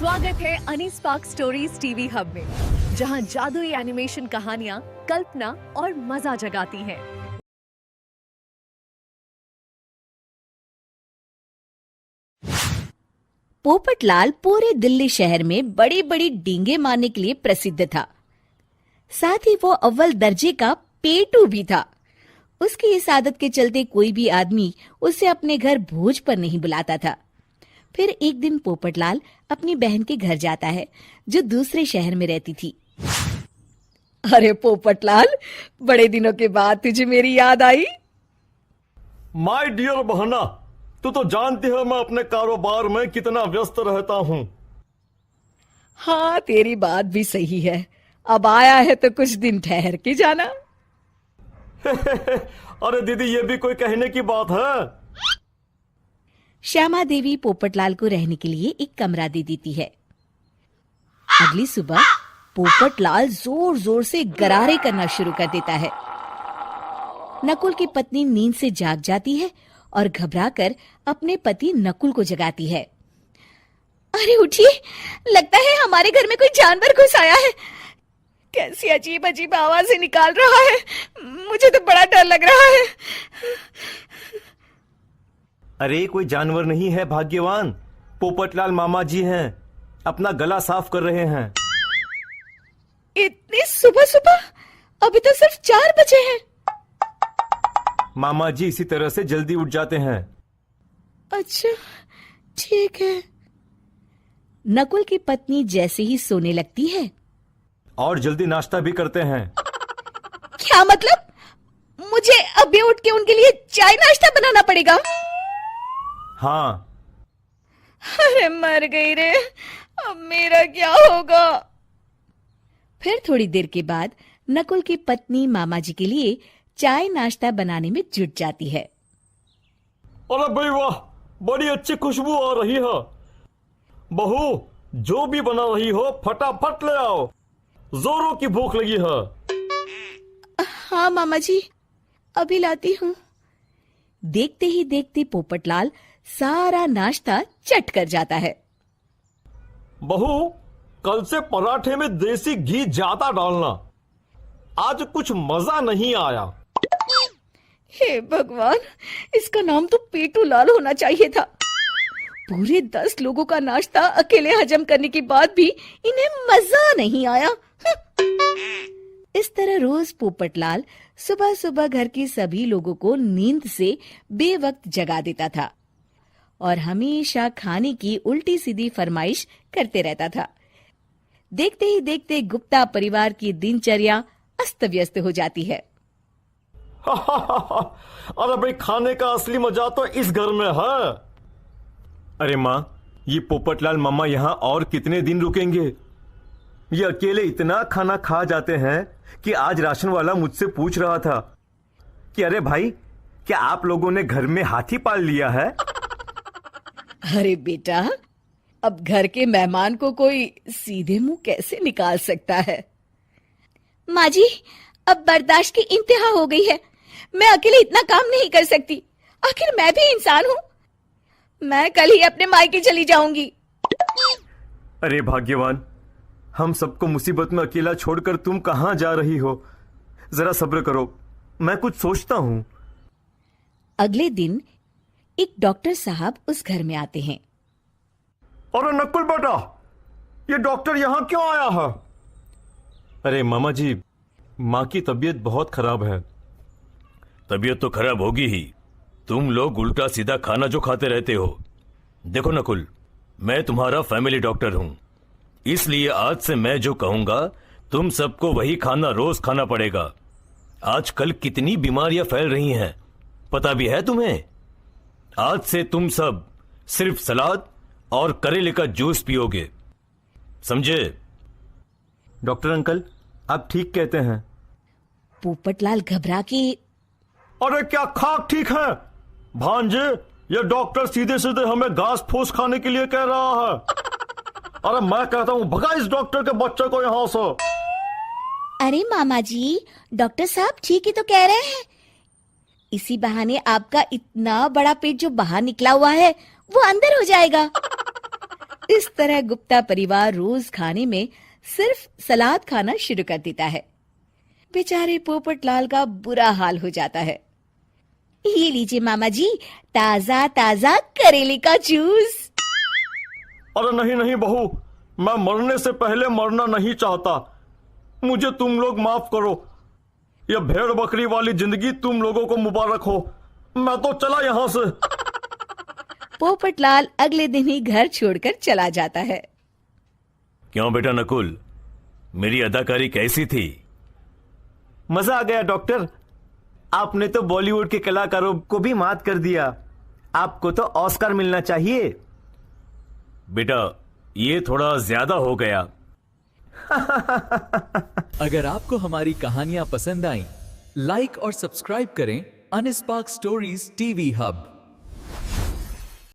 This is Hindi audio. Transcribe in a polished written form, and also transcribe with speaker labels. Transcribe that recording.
Speaker 1: स्वागत है अनी स्पार्क स्टोरीज टीवी हब में, जहां जादुई एनिमेशन कहानियां कल्पना और मजा जगाती हैं।
Speaker 2: पोपटलाल पूरे दिल्ली शहर में बड़ी बड़ी डींगे मारने के लिए प्रसिद्ध था। साथ ही वो अव्वल दर्जे का पेटू भी था। उसकी इस आदत के चलते कोई भी आदमी उसे अपने घर भोज पर नहीं बुलाता था। फिर एक दिन पोपटलाल अपनी बहन के घर जाता है, जो दूसरे शहर में रहती थी। अरे पोपटलाल, बड़े दिनों के बाद तुझे मेरी याद आई।
Speaker 3: माय डियर बहना, तू तो जानती है मैं अपने कारोबार में कितना व्यस्त रहता हूँ।
Speaker 2: हाँ, तेरी बात भी सही है। अब आया है तो कुछ दिन ठहर के जाना।
Speaker 3: अरे दीदी, ये भी कोई कहने की बात है।
Speaker 2: श्यामा देवी पोपटलाल को रहने के लिए एक कमरा दे देती है। अगली सुबह पोपटलाल जोर जोर से गरारे करना शुरू कर देता है। नकुल की पत्नी नींद से जाग जाती है और घबराकर अपने पति नकुल को जगाती है। अरे उठिए, लगता है हमारे घर में कोई जानवर घुस आया है। कैसी अजीब अजीब आवाजें निकाल रहा है। मुझे तो बड़ा डर लग रहा है।
Speaker 3: अरे कोई जानवर नहीं है भाग्यवान, पोपटलाल मामा जी हैं, अपना गला साफ कर रहे हैं।
Speaker 2: इतनी सुबह सुबह? अभी तो सिर्फ 4 बजे हैं।
Speaker 3: मामा जी इसी तरह से जल्दी उठ जाते हैं।
Speaker 2: अच्छा, ठीक है। नकुल की पत्नी जैसे ही सोने लगती है
Speaker 3: और जल्दी नाश्ता भी करते हैं।
Speaker 2: क्या मतलब? मुझे अभी उठ के उनके लिए चाय नाश्ता बनाना पड़ेगा?
Speaker 3: हाँ।
Speaker 2: अरे मर गई रे, अब मेरा क्या होगा? फिर थोड़ी देर के बाद नकुल की पत्नी मामा जी के लिए चाय नाश्ता बनाने में जुट जाती है।
Speaker 3: अरे भाई वाह, बड़ी अच्छी खुशबू आ रही है। बहू, जो भी बना रही हो फटाफट ले आओ, जोरों की भूख लगी है।
Speaker 2: हाँ मामा जी, अभी लाती हूँ। देखते ही देखते पोपटलाल सारा नाश्ता चट कर जाता है।
Speaker 3: बहू, कल से पराठे में देसी घी ज्यादा डालना, आज कुछ मजा नहीं आया।
Speaker 2: हे भगवान, इसका नाम तो पेटू लाल होना चाहिए था। पूरे 10 लोगों का नाश्ता अकेले हजम करने के बाद भी इन्हें मजा नहीं आया। इस तरह रोज पोपटलाल सुबह सुबह घर के सभी लोगों को नींद से बेवक्त जगा देता था और हमेशा खाने की उल्टी सीधी फरमाइश करते रहता था। देखते ही देखते गुप्ता परिवार की दिनचर्या अस्त व्यस्त हो जाती है।
Speaker 3: अरे भाई, खाने का असली मजा तो इस घर में है। अरे माँ, ये पोपटलाल मामा यहाँ और कितने दिन रुकेंगे? ये अकेले इतना खाना खा जाते हैं कि आज राशन वाला मुझसे पूछ रहा था कि अरे भाई, क्या आप लोगों ने घर में हाथी पाल लिया है?
Speaker 2: अरे बेटा, अब घर के मेहमान को कोई सीधे मुंह कैसे निकाल सकता है? माँ जी, अब बर्दाश्त की इंतहा हो गई है। मैं अकेले इतना काम नहीं कर सकती। आखिर मैं भी इंसान हूँ। मैं कल ही अपने मायके चली जाऊंगी।
Speaker 3: अरे भाग्यवान, हम सबको मुसीबत में अकेला छोड़कर तुम कहाँ जा रही हो? जरा सब्र करो, मैं कुछ सोचता हूँ।
Speaker 2: अगले दिन एक डॉक्टर साहब उस घर में आते हैं।
Speaker 3: अरे नकुल बेटा, ये डॉक्टर यहाँ क्यों आया है? अरे मामा जी, माँ की तबीयत बहुत खराब है।
Speaker 4: तबीयत तो खराब होगी ही, तुम लोग उल्टा सीधा खाना जो खाते रहते हो। देखो नकुल, मैं तुम्हारा फैमिली डॉक्टर हूं, इसलिए आज से मैं जो कहूंगा तुम सबको वही खाना रोज खाना पड़ेगा। आजकल कितनी बीमारियां फैल रही हैं, पता भी है तुम्हें? आज से तुम सब सिर्फ सलाद और करेले का जूस पियोगे, समझे?
Speaker 3: डॉक्टर अंकल, आप ठीक कहते हैं।
Speaker 2: पोपटलाल घबरा के,
Speaker 3: अरे क्या खाक ठीक है भांजे? ये डॉक्टर सीधे सीधे हमें घास फूस खाने के लिए कह रहा है। अरे मैं कहता हूँ भगा इस डॉक्टर के बच्चे को यहाँ से।
Speaker 2: अरे मामा जी, डॉक्टर साहब ठीक ही तो कह रहे हैं। इसी बहाने आपका इतना बड़ा पेट जो बाहर निकला हुआ है वो अंदर हो जाएगा। इस तरह गुप्ता परिवार रोज खाने में सिर्फ सलाद खाना शुरू कर देता है। बेचारे पोपटलाल का बुरा हाल हो जाता है। ये लीजिए मामा जी, ताजा ताजा करेले का जूस।
Speaker 3: अरे नहीं नहीं बहू, मैं मरने से पहले मरना नहीं चाहता। मुझे तुम लोग माफ करो। यह भेड़ बकरी वाली जिंदगी तुम लोगों को मुबारक हो। मैं तो चला यहां से।
Speaker 2: पोपटलाल अगले दिन ही घर छोड़कर चला जाता है।
Speaker 4: क्यों बेटा नकुल, मेरी अदाकारी कैसी थी?
Speaker 3: मजा आ गया डॉक्टर। आपने तो बॉलीवुड के कलाकारों को भी मात कर दिया। आपको तो ऑस्कर मिलना चाहिए।
Speaker 4: बेटा ये थोड़ा ज्यादा हो गया।
Speaker 5: अगर आपको हमारी कहानियां पसंद आईं, लाइक और सब्सक्राइब करें अनस्पार्क स्टोरीज टीवी हब।